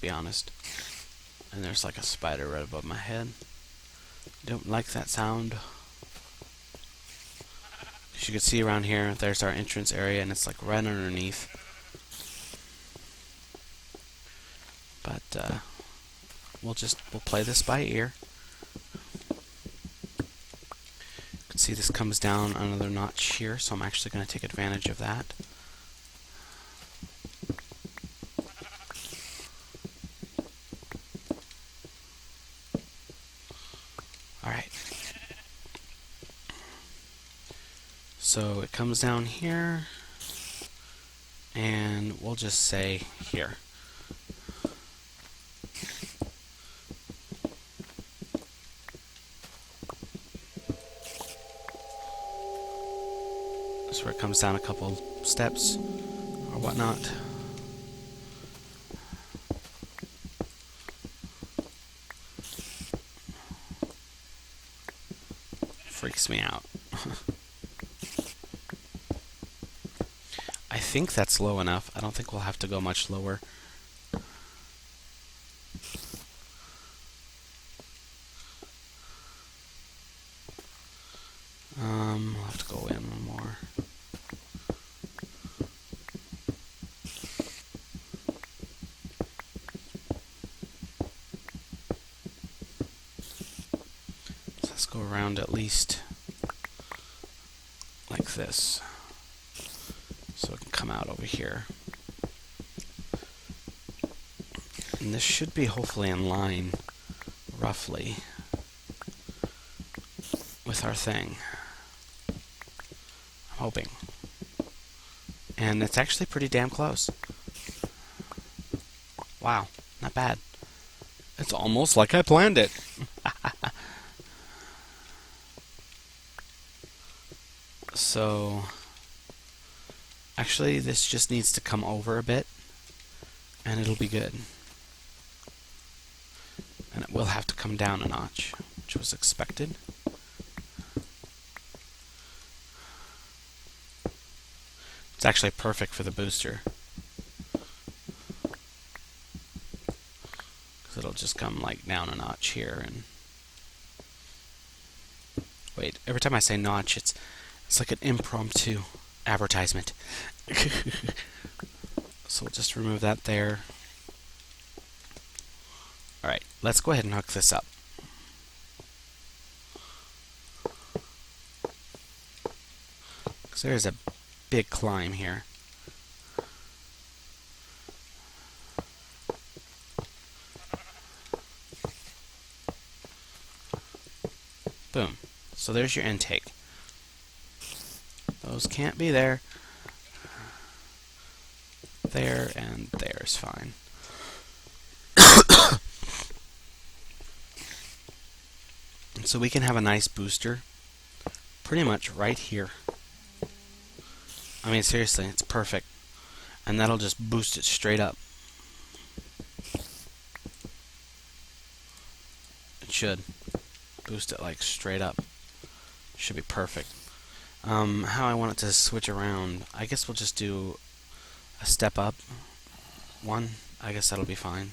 be honest. And there's like a spider right above my head. Don't like that sound. As you can see around here, there's our entrance area, and it's like right underneath. But we'll play this by ear. You can see this comes down another notch here, so I'm actually going to take advantage of that. Alright. So it comes down here, and we'll just say here. That's where it comes down a couple steps or whatnot. Freaks me out. I think that's low enough. I don't think we'll have to go much lower. We'll have to go in one more. So let's go around at least like this. So it can come out over here. And this should be hopefully in line, roughly, with our thing. I'm hoping. And it's actually pretty damn close. Wow, not bad. It's almost like I planned it. So, actually this just needs to come over a bit, and it'll be good. And it will have to come down a notch, which was expected. It's actually perfect for the booster, because it'll just come like down a notch here. And wait, every time I say notch, it's like an impromptu advertisement. So we'll just remove that there. Alright, let's go ahead and hook this up. Because there's a big climb here. Boom. So there's your intake. Those can't be there. There and there's fine. So we can have a nice booster pretty much right here. I mean, seriously, it's perfect. And that'll just boost it straight up. It should boost it like straight up. Should be perfect. How I want it to switch around, I guess we'll just do a step up. One, I guess that'll be fine.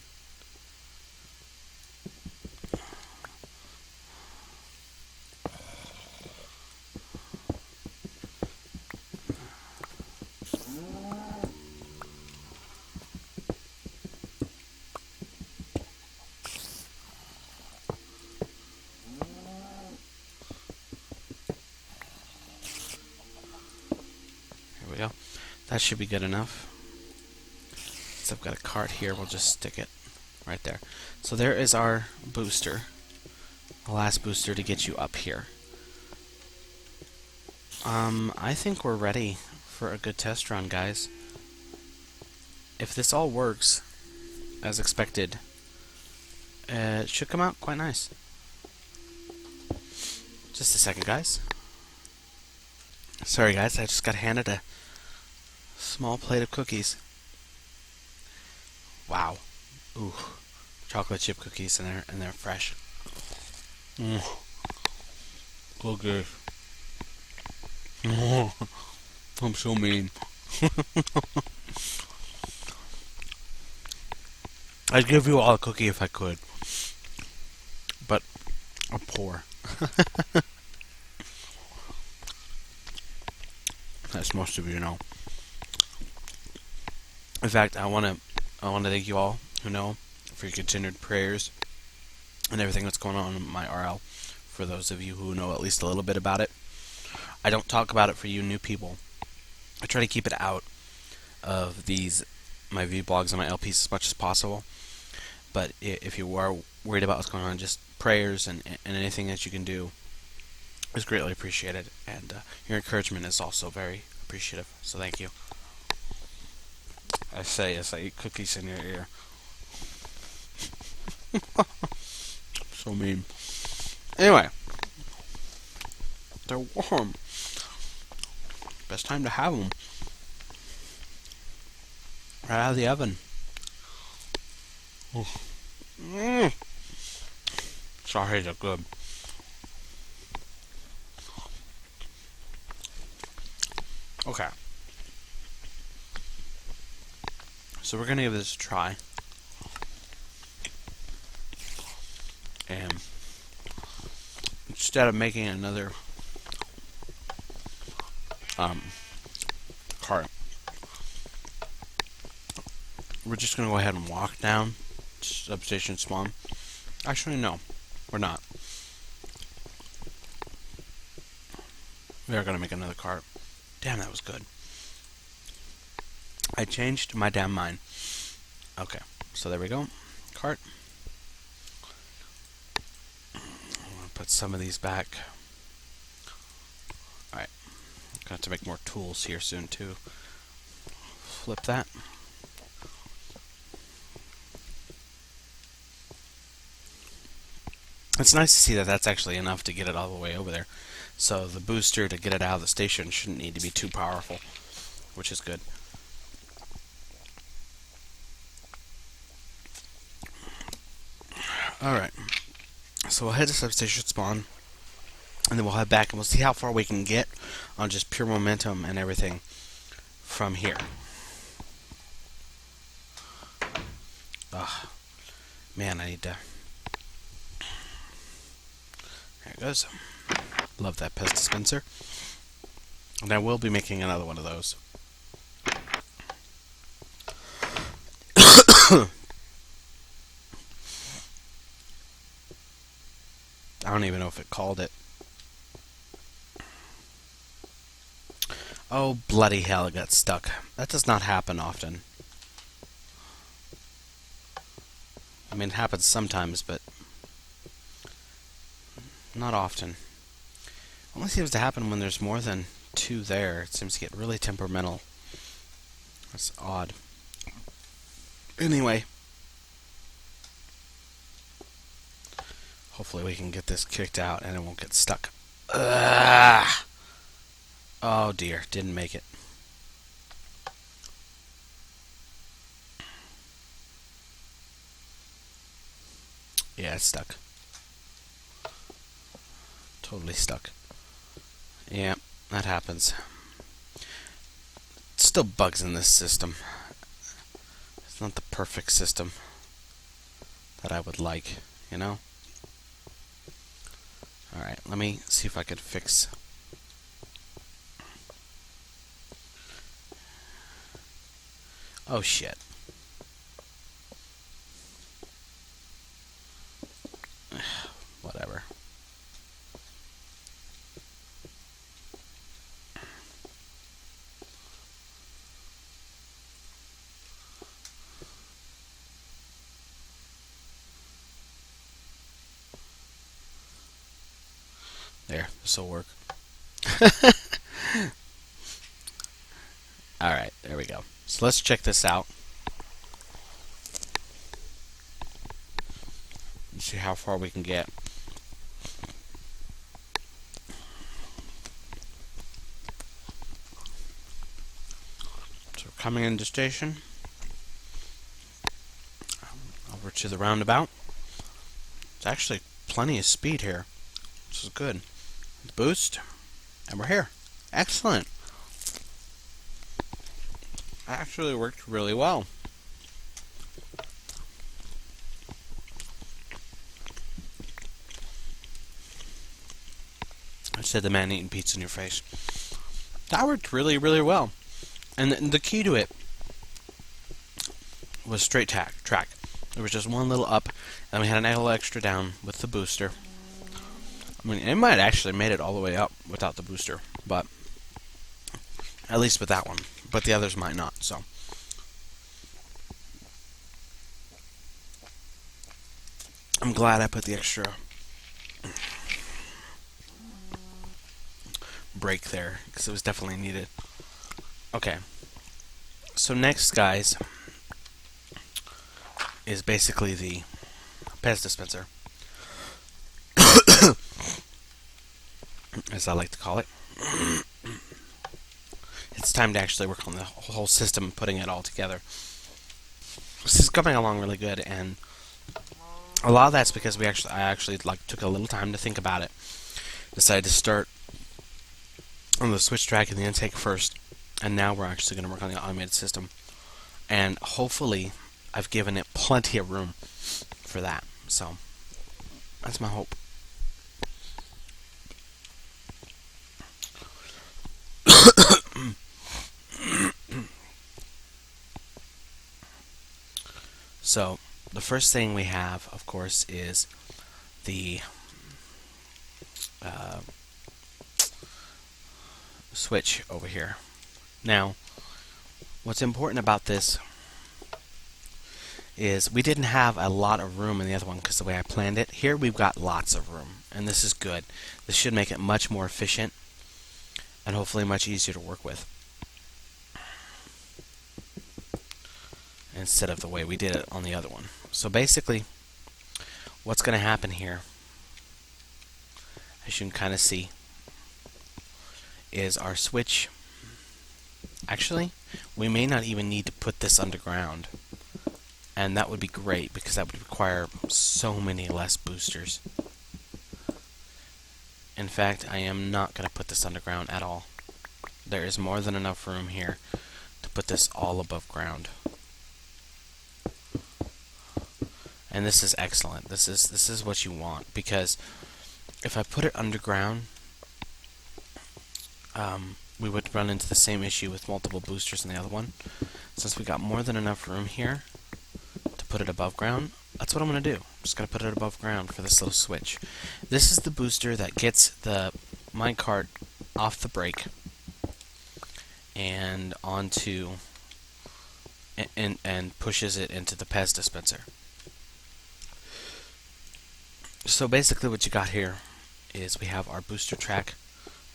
Here we go. That should be good enough. So I've got a cart here, we'll just stick it right there. So there is our booster. The last booster to get you up here. I think we're ready for a good test run, guys. If this all works as expected, it should come out quite nice. Just a second, guys. Sorry, guys, I just got handed a small plate of cookies. Wow. Ooh. Chocolate chip cookies, and they're fresh. Okay. I'm so mean. I'd give you all a cookie if I could, but I'm poor. As most of you know. In fact, I wanna thank you all who know for your continued prayers and everything that's going on in my RL. For those of you who know at least a little bit about it, I don't talk about it for you new people. I try to keep it out of my vlogs and my LPs as much as possible. But if you are worried about what's going on, just prayers and anything that you can do is greatly appreciated. And your encouragement is also very appreciative. So thank you. I say as I eat cookies in your ear. So mean. Anyway, they're warm. Best time to have them. Right out of the oven. Sorry, they're good. Okay. So we're gonna give this a try. And instead of making another cart, we're just gonna go ahead and walk down substation spawn. Actually, no, we're not. We are gonna make another cart. Damn, that was good. I changed my damn mind. Okay, so there we go. Cart. I'm gonna put some of these back. Alright. Gonna have to make more tools here soon too. Flip that. It's nice to see that that's actually enough to get it all the way over there. So the booster to get it out of the station shouldn't need to be too powerful, which is good. Alright, so we'll head to substation spawn, and then we'll head back and we'll see how far we can get on just pure momentum and everything from here. Ugh. Man, I need to... There it goes. Love that pest dispenser. And I will be making another one of those. I don't even know if it called it. Oh, bloody hell, it got stuck. That does not happen often. I mean, it happens sometimes, but not often. Only seems to happen when there's more than two there. It seems to get really temperamental. That's odd. Anyway. Hopefully we can get this kicked out and it won't get stuck. Ugh. Oh dear, didn't make it. Yeah, it's stuck. Totally stuck. Yeah, that happens. Still bugs in this system. It's not the perfect system that I would like, you know? Alright, let me see if I can fix... Oh shit. Whatever. There, this'll work. Alright, there we go. So let's check this out. And see how far we can get. So we're coming into station. Over to the roundabout. It's actually plenty of speed here. This is good. Boost. And we're here. Excellent. That actually worked really well. said the man eating pizza in your face. That worked really, really well. And the key to it was straight track. There was just one little up, and we had an little extra down with the booster. I mean, it might actually made it all the way up without the booster, but at least with that one. But the others might not, so. I'm glad I put the extra break there, because it was definitely needed. Okay. So next, guys, is basically the Pez dispenser, as I like to call it. It's time to actually work on the whole system, putting it all together. This is coming along really good, and a lot of that's because I actually took a little time to think about it. Decided to start on the switch track and the intake first, and now we're actually going to work on the automated system. And hopefully, I've given it plenty of room for that. So that's my hope. So the first thing we have, of course, is the switch over here. Now, what's important about this is we didn't have a lot of room in the other one because the way I planned it. Here we've got lots of room, and this is good. This should make it much more efficient and hopefully much easier to work with, instead of the way we did it on the other one. So basically, what's going to happen here, as you can kind of see, is our switch. Actually, we may not even need to put this underground, and that would be great because that would require so many less boosters. In fact, I am not going to put this underground at all. There is more than enough room here to put this all above ground. And this is excellent. This is what you want, because if I put it underground, we would run into the same issue with multiple boosters in the other one. Since we got more than enough room here to put it above ground, that's what I'm going to do. I'm just going to put it above ground for this little switch. This is the booster that gets the minecart off the brake and onto and pushes it into the Pez dispenser. So basically what you got here is we have our booster track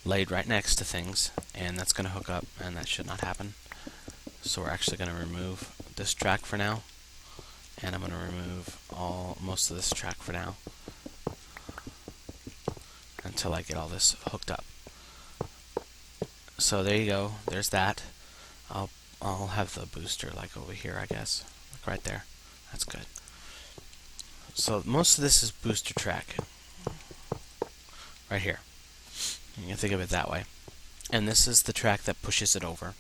laid right next to things, and that's going to hook up, and that should not happen. So we're actually going to remove this track for now, and I'm going to remove most of this track for now until I get all this hooked up. So there you go. There's that. I'll have the booster like over here, I guess, like right there. That's good. So most of this is booster track right here. You can think of it that way. And this is the track that pushes it over.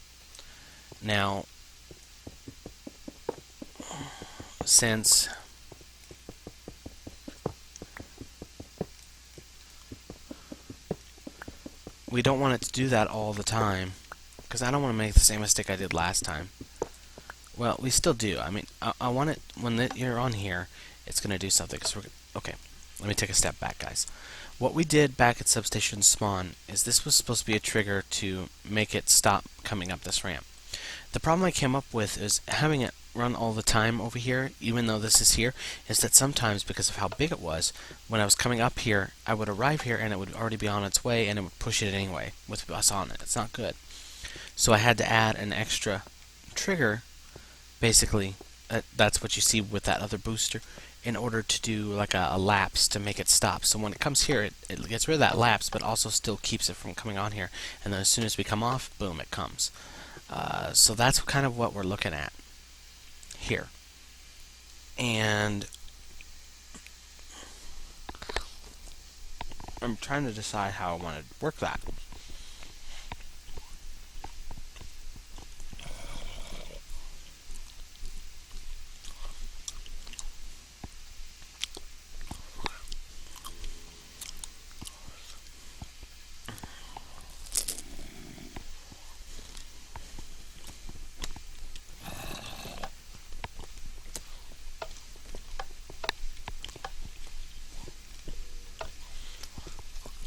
Now, since we don't want it to do that all the time, because I don't want to make the same mistake I did last time. Well, we still do. I mean, I want it, when you're on here, it's going to do something. Okay, let me take a step back, guys. What we did back at Substation Spawn is this was supposed to be a trigger to make it stop coming up this ramp. The problem I came up with is having it run all the time over here, even though this is here, is that sometimes, because of how big it was, when I was coming up here, I would arrive here and it would already be on its way, and it would push it anyway with us on it. It's not good. So I had to add an extra trigger, basically. That's what you see with that other booster, in order to do like a lapse to make it stop. So when it comes here, it gets rid of that lapse, but also still keeps it from coming on here. And then as soon as we come off, boom, it comes. So that's kind of what we're looking at here. And I'm trying to decide how I want to work that.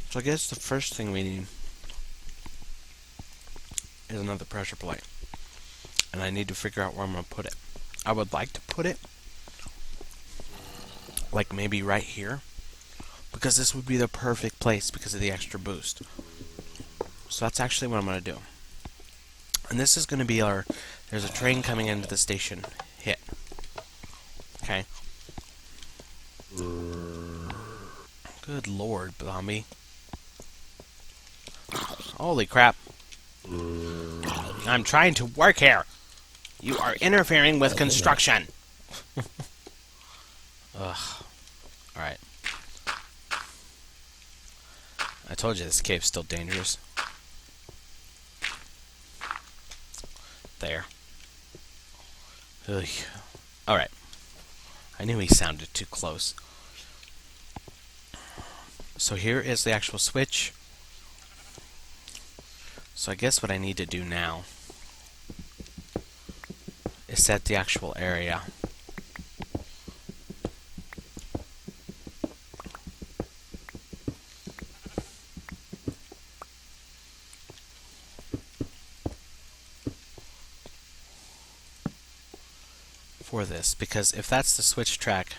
So I guess the first thing we need is another pressure plate. And I need to figure out where I'm going to put it. I would like to put it like maybe right here, because this would be the perfect place because of the extra boost. So that's actually what I'm going to do. And this is going to be our, there's a train coming into the station, hit. Okay. Good lord, zombie. Holy crap. I'm trying to work here. You are interfering with construction. Ugh. Alright. I told you this cave's still dangerous. There. Ugh. Alright. I knew he sounded too close. So here is the actual switch. So I guess what I need to do now is set the actual area. For this, because if that's the switch track,